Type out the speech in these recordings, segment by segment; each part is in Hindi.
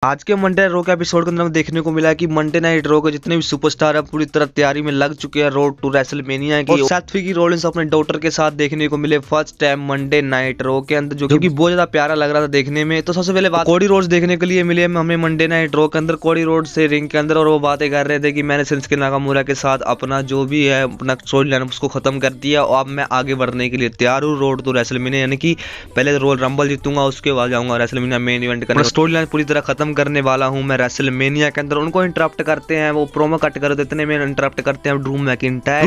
आज के मंडे रो के एपिसोड के अंदर हमें देखने को मिला है कि मंडे नाइट रो के जितने भी सुपरस्टार है पूरी तरह तैयारी में लग चुके हैं रोड टू रेसलमेनिया की। और सेथ फ्रीकी रॉलिंस अपने डॉटर के साथ देखने को मिले फर्स्ट टाइम मंडे नाइट रो के अंदर, जो कि बहुत ज्यादा प्यारा लग रहा था देखने में। तो सबसे पहले बात कोडी रोड्स देखने के लिए मिले हमें मंडे नाइट रो के अंदर, कोडी रोड्स से रिंग के अंदर, और वो बातें कर रहे थे कि मैंने शिंसुके नाकामुरा के साथ अपना जो भी है अपना स्टोरी लाइन उसको खत्म कर दिया और अब मैं आगे बढ़ने के लिए तैयार हूँ रोड टू रेसलमेनिया, यानी कि पहले रॉयल रंबल जीतूंगा उसके बाद जाऊंगा रेसलमेनिया मेन इवेंट करने, स्टोरी लाइन पूरी तरह खत्म करने वाला हूँ मैं रेसलमेनिया के अंदर। उनको इंटरप्ट करते हैं, वो प्रोमो कट कर देते हैं, में इंटरप्ट करते हैं ड्रू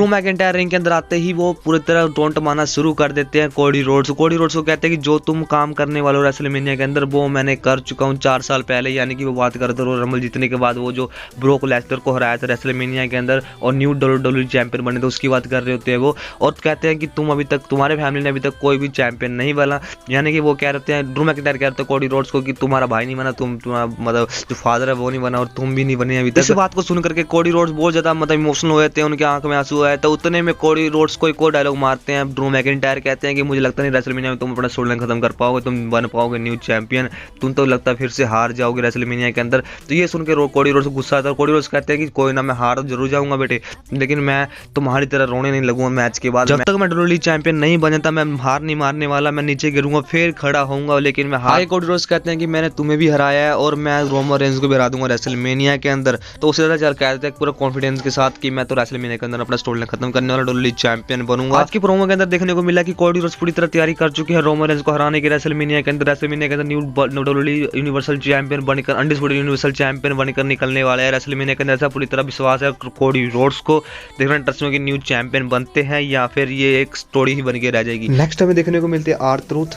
मैकिंटायर रिंग के अंदर आते ही वो पूरी तरह टोंट मारना शुरू कर देते हैं कोडी रोड्स को कहते हैं कि जो तुम काम करने वाले हो रेसलमेनिया के अंदर वो मैंने कर चुका हूँ 4 साल पहले, यानी कि वो बात करते रहो रंबल जीतने के बाद वो जो ब्रोक लेसनर को हराया था रेसलमेनिया के अंदर और न्यू WWE चैंपियन बने थे उसकी बात कर रहे होते हैं वो, और कहते हैं कि तुम अभी तक तुम्हारे फैमिली ने अभी तक कोई भी चैंपियन नहीं बना, यानी कि वो कह रहे हैं ड्रू मैकिंटायर कह रहे थे कोडी रोड्स को कि तुम्हारा भाई नहीं बना, तुम्हारा मतलब जो फादर है वो नहीं बना और तुम भी नहीं बने अभी तक। इस बात को सुन करके कोडी रोड्स बहुत ज्यादा मतलब इमोशनल हो जाते हैं, उनकी आंख में आंसू आए। तो उतने में कोडी रोड्स को एक और डायलॉग मारते हैं, ड्रू मैकिंटायर कहते हैं कि मुझे लगता नहीं रेसलमेनिया में तुम अपना स्टोरी लाइन खत्म कर पाओगे, तुम बन पाओगे न्यू चैंपियन, तुम तो लगता है फिर से हार जाओगे रेसलमेनिया के अंदर। तो ये सुन के कोडी रोड्स गुस्सा आता है, कोडी रोड्स कहते हैं कि कोई ना मैं हार जरूर जाऊंगा बेटे, लेकिन मैं तुम्हारी तरह रोने नहीं लगूंगा मैच के बाद, जब तक मैं WWE चैंपियन नहीं बन जाता मैं हार नहीं मारने वाला, मैं नीचे गिरूंगा फिर खड़ा होऊंगा लेकिन मैं हार। कोडी रोड्स कहते हैं कि मैंने तुम्हें भी हराया है और मैं रोमन रेंज को भी हरा दूंगा रेसलमेनिया के अंदर। तो उससे ज्यादा चल कहते हैं पूरा कॉन्फिडेंस के साथ कि मैं तो रेसलमेनिया के अंदर अपना स्टोरी लाइन खत्म करने वाला WWE चैंपियन बनूंगा। आज की प्रोमो के अंदर देखने को मिला कि कोडी रोड्स पूरी तरह तैयारी कर चुके हैं रोमन रेंज को हराने की रेसलमेनिया के अंदर न्यू WWE यूनिवर्सल चैंपियन बनकर अनडिस्प्यूटेड यूनिवर्सल चैंपियन बनकर निकलने वाला है रेसलमेनिया के अंदर, ऐसा पूरी तरह विश्वास है कोडी रोड्स को। देखना इंटरेस्टिंग है कि न्यू चैंपियन बनते हैं या फिर ये एक स्टोरी ही बन के रह जाएगी। नेक्स्ट हमें देखने को मिलते हैं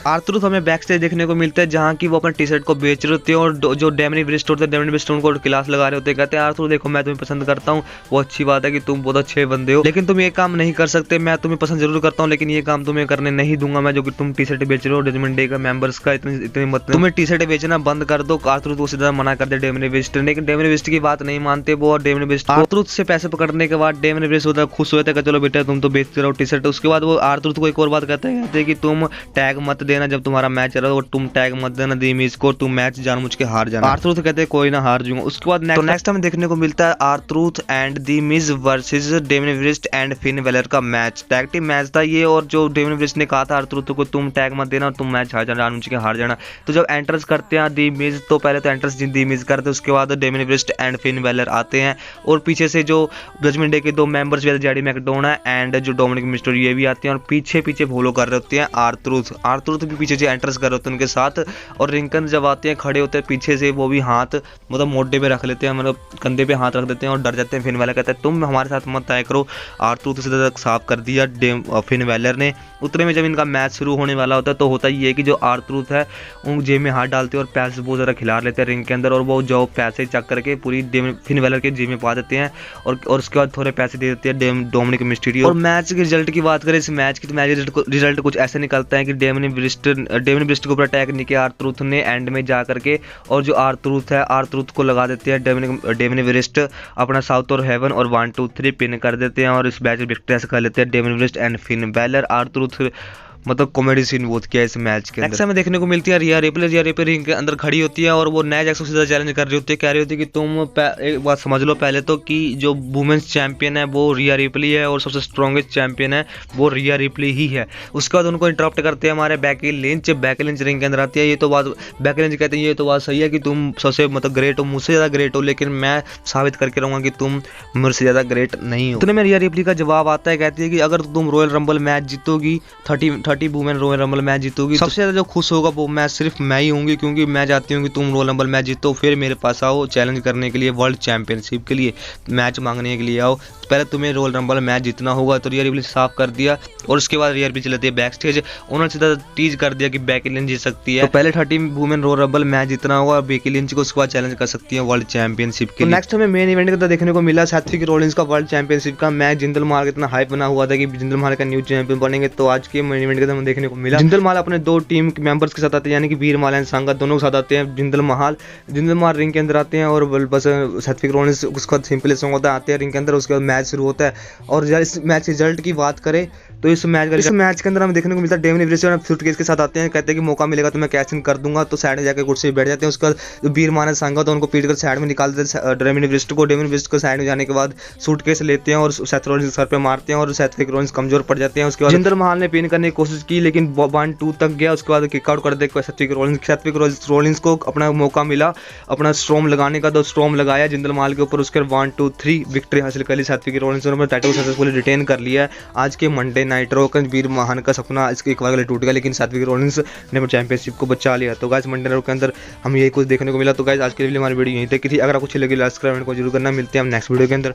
R-Truth हमें बैक स्टेज देखने को मिलता है जहाँ की वो अपने टी शर्ट को बेच रहे होते हैं और जो डेमनी ब्रिस्ट होते हैं डेमनी ब्रिस्ट उनको क्लास लगा रहे होते हैं, कहते हैं R-Truth देखो मैं तुम्हें पसंद करता हूँ, वो अच्छी बात है कि तुम बहुत अच्छे बंदे हो, लेकिन तुम ये काम नहीं कर सकते, मैं तुम्हें पसंद जरूर करता हूँ लेकिन ये काम तुम्हें करने नहीं दूंगा मैं, जो कि तुम टी शर्ट बेच रहे हो जजमेंट डे का मेंबर्स का, इतनी मत तुम्हें टी शर्ट बेचना बंद कर दो। R-Truth को सीधा मना कर दे डेमनी ब्रिस्ट, लेकिन डेमनी ब्रिस्ट की बात नहीं मानते वो, और डेमनी ब्रिस्ट R-Truth से पैसे पकड़ने के बाद डेमनी ब्रिस्ट उधर खुश हुए थे, चलो बेटा तुम तो बेचते रहो टी शर्ट। उसके बाद वो R-Truth को एक और बात कहते हैं कि तुम टैग मत देना जब तुम्हारा मैच चल रहा है, तुम टैग मत देना दी मिस को, तुम मैच जानबूझ के हार जाना। R-Truth कहते हैं कोई ना हार जाऊंगा। उसके बाद नेक्स्ट हमें देखने को मिलता है R-Truth and the Miz versus Damian Priest and Finn Balor का मैच, टैग टीम मैच था ये, और जो डेमनी ब्रिस्ट ने कहा था R-Truth को तुम टैग मत देना और तुम मैच हार जाना जानबूझ के हार जाना। तो जब एंट्रेंस करते हैं दी मिस, तो पहले तो एंट्रेंस दी मिस करते हैं, उसके बाद डेमनी ब्रिस्ट एंड फिन बेलर आते हैं और पीछे से जो जजमेंट डे के 2 मेंबर्स जेडी मैकडोना एंड जो डोमिनिक मिस्टेरियो ये भी आते हैं और पीछे फॉलो कर रहे होते हैं R-Truth भी पीछे से एंट्रेंस कर रहे होते हैं उनके साथ, और रिंकन जब आते हैं खड़े होते हैं पीछे से वो भी हाथ मतलब मोढे पे रख लेते हैं, मतलब कंधे पे हाथ रख देते हैं और डर जाते हैं। फिन वेलर कहता है तुम हमारे साथ मत तय करो, R-Truth से साफ कर दिया फिन वेलर ने। उतने में जब इनका मैच शुरू होने वाला होता है तो होता ही है कि जो R-Truth है उन जेब में हाथ डालते हैं और पैसे बहुत ज़्यादा खिला लेते हैं रिंग के अंदर, और वो जो पैसे चक करके पूरी फिन वेलर के जेब में पा देते हैं और उसके बाद थोड़े पैसे दे देते हैं डोमिनिक मिस्टीरियो। और मैच के रिजल्ट की बात करें इस मैच की, तो मैच रिजल्ट कुछ ऐसे निकलता है कि डेमनी ब्रिस्ट के ऊपर अटैक नहीं किया R-Truth ने एंड में जा करके, और जो R-Truth को लगा देते हैं डेमनी ब्रिस्ट अपना साउथ और हेवन और 1 2 3 पिन कर देते हैं और इस मैच में विक्ट्री हासिल कर लेते हैं Damian Priest and Finn Balor. R-Truth मतलब कॉमेडी सीन बहुत किया इस मैच के अंदर। हमें देखने को मिलती है रिया रिप्ले रिंग के अंदर खड़ी होती है और वो नया जैक्स को सीधा चैलेंज कर रही होती है, कह रही होती है कि तुम एक बात समझ लो पहले तो कि जो वुमेन्स चैंपियन है वो रिया रिप्ली है और सबसे स्ट्रॉन्गेस्ट चैंपियन है वो रिया रिप्ली ही है। उसके बाद उनको इंटरप्ट करते हैं हमारे बैकी लिंच रिंग के अंदर आती है। ये तो बात बैकी लिंच कहते हैं ये तो बात सही है कि तुम सबसे मतलब ग्रेट हो, मुझसे ज़्यादा ग्रेट हो, लेकिन मैं साबित करके रहूँगा कि तुम मुझसे ज़्यादा ग्रेट नहीं हो। तो रिया रिप्ली का जवाब आता है, कहती है कि अगर तुम रॉयल रंबल मैच जीतोगी 30 वुमेन रॉयल रंबल मैच जीतोगी, सबसे ज्यादा जो खुश होगा वो मैच सिर्फ मैं ही होंगी, क्योंकि मैं चाहती हूँ कि तुम रॉयल रंबल मैच जीतो फिर मेरे पास आओ चैलेंज करने के लिए, वर्ल्ड चैंपियनशिप के लिए मैच मांगने के लिए आओ, पहले तुम्हें रॉयल रंबल मैच जीतना होगा। तो रिया रिप्ली साफ कर दिया और उसके बाद रिया रिप्ली चलती है बैक स्टेज, उन्होंने सीधा टीज कर दिया कि बैकी लिंच जीत सकती है, तो पहले 30 वुमेन रॉयल रंबल मैच जीतना होगा, बैकी लिंच को उसके बाद चैलेंज कर सकती है वर्ल्ड चैंपियनशिप के लिए। नेक्स्ट हमें मेन इवेंट के अंदर देखने को मिला सेथ फ्रीकी रॉलिंस का वर्ल्ड चैंपियनशिप का मैच। जिंदल महल इतना हाइप बना हुआ था कि जिंदल महल का न्यू चैंपियन बनेंगे, तो आज के मेन इवेंट के अंदर देखने को मिला जिंदल महल अपने 2 टीम के मेंबर्स के साथ आते हैं, यानी कि वीर माला एंड सांगा दोनों के साथ आते हैं। जिंदल महल रिंग के अंदर आते हैं और बस सेथ फ्रीकी रॉलिंस उसका सिंपल सॉन्ग होता है, आते हैं रिंग के अंदर, उसके बाद मैच शुरू होता है। और इस मैच रिजल्ट की बात करें तो इस मैच के अंदर हमें देखने को मिलता है डेमिन ब्रिस्ट और सूटकेस के साथ आते हैं, कहते हैं कि मौका मिलेगा तो मैं कैश इन कर दूंगा। तो साइड में जाकर कुर्सी पे बैठ जाते हैं। उसका जो वीर मानस सांगा तो उनको पीट कर साइड में निकाल देते हैं डेमिन ब्रिस्ट को। डेमिन ब्रिस्ट को साइड में जाने के बाद सूटकेस लेते हैं और सेथ रॉलिंस सर पे मारते हैं और सेथ रॉलिंस कमजोर पड़ जाते हैं। उसके बाद जिंदर महल ने पिन करने की कोशिश की लेकिन 1-2 तक गया। उसके बाद किक आउट कर दे सेथ रॉलिंस को अपना मौका मिला अपना स्ट्रॉम लगाने का, तो स्ट्रॉम लगाया जिंदर महल के ऊपर। उसके 1-2-3 विक्ट्री हासिल कर ली सेथ रॉलिंस ने, टाइटल सक्सेसफुली रिटेन कर लिया है। आज के मंडे नाइट रॉ का वीर महान का सपना इसके एक बार के लिए टूट गया, लेकिन सेथ रॉलिंस ने चैंपियनशिप को बचा लिया। तो गाइस मंडे नाइट के अंदर हम यही कुछ देखने को मिला। तो गाइस आज के लिए हमारी वीडियो यहीं तक थी। अगर आपको अच्छी लगी लाइक कमेंट को जरूर करना। मिलते हैं हम नेक्स्ट वीडियो के अंदर।